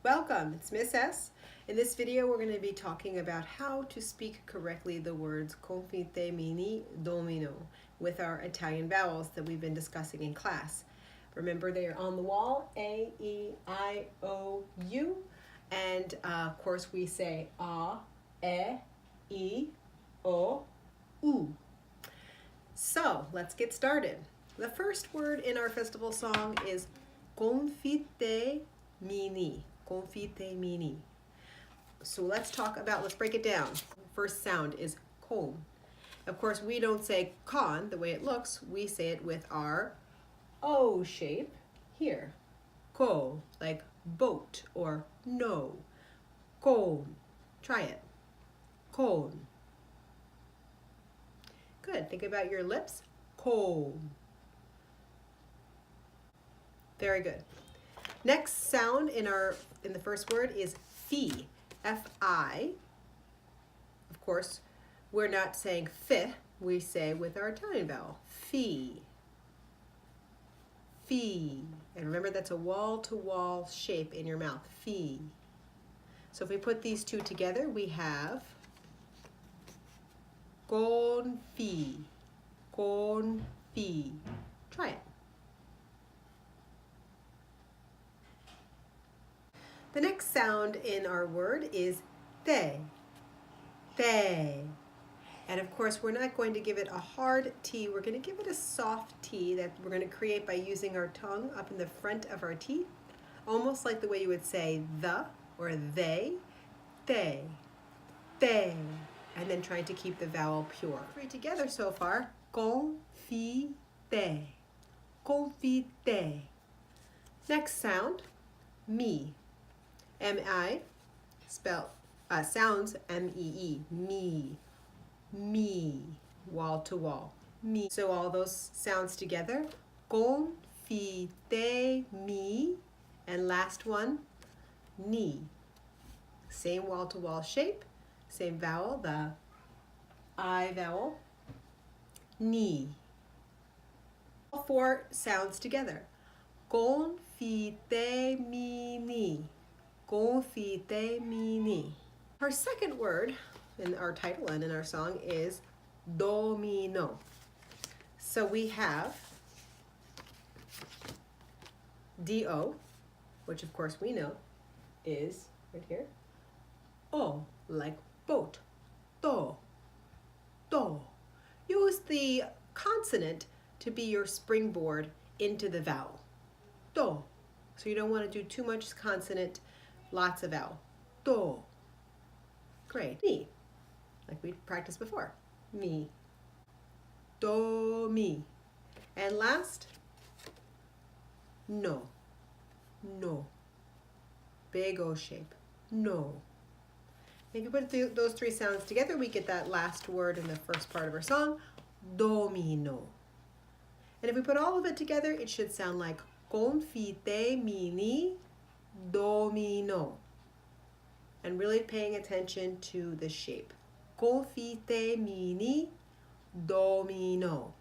Welcome, it's Miss S. In this video we're going to be talking about how to speak correctly the words Confitemini Domino with our Italian vowels that we've been discussing in class. Remember, they are on the wall, A, E, I, O, U, and of course we say A, E, O, U. So let's get started. The first word in our festival song is Confitemini. Confitemini. So let's break it down. First sound is con. Of course, we don't say con the way it looks. We say it with our O shape here. Co, like boat or no. Con. Try it. Con. Good. Think about your lips. Con. Very good. Next sound in the first word is fi, F-I. Of course, we're not saying fi, we say with our Italian vowel, fi, fi. And remember, that's a wall-to-wall shape in your mouth, fi. So if we put these two together, we have confi, confi. Try it. The next sound in our word is te, te. And of course, we're not going to give it a hard T. We're going to give it a soft T that we're going to create by using our tongue up in the front of our teeth, almost like the way you would say the or they, te, te. And then trying to keep the vowel pure. Three together so far. Confite, confite. Next sound, me. M-I, sounds M-E-E, me, me, wall to wall, me. So all those sounds together, confite mi, and last one, ni. Same wall to wall shape, same vowel, the I vowel, ni. All four sounds together, confitemini. Confitemini. Our second word in our title and in our song is domino. So we have D-O, which of course we know is right here. O, like boat. Do, do. Use the consonant to be your springboard into the vowel. Do. So you don't want to do too much consonant. Lots of vowel. Do. Great. Mi. Like we practiced before. Mi. Do, mi. And last, no. No. Big O shape. No. If you put those three sounds together, we get that last word in the first part of our song, domino. And if we put all of it together, it should sound like confitemini domino. And really paying attention to the shape. Confitemini domino.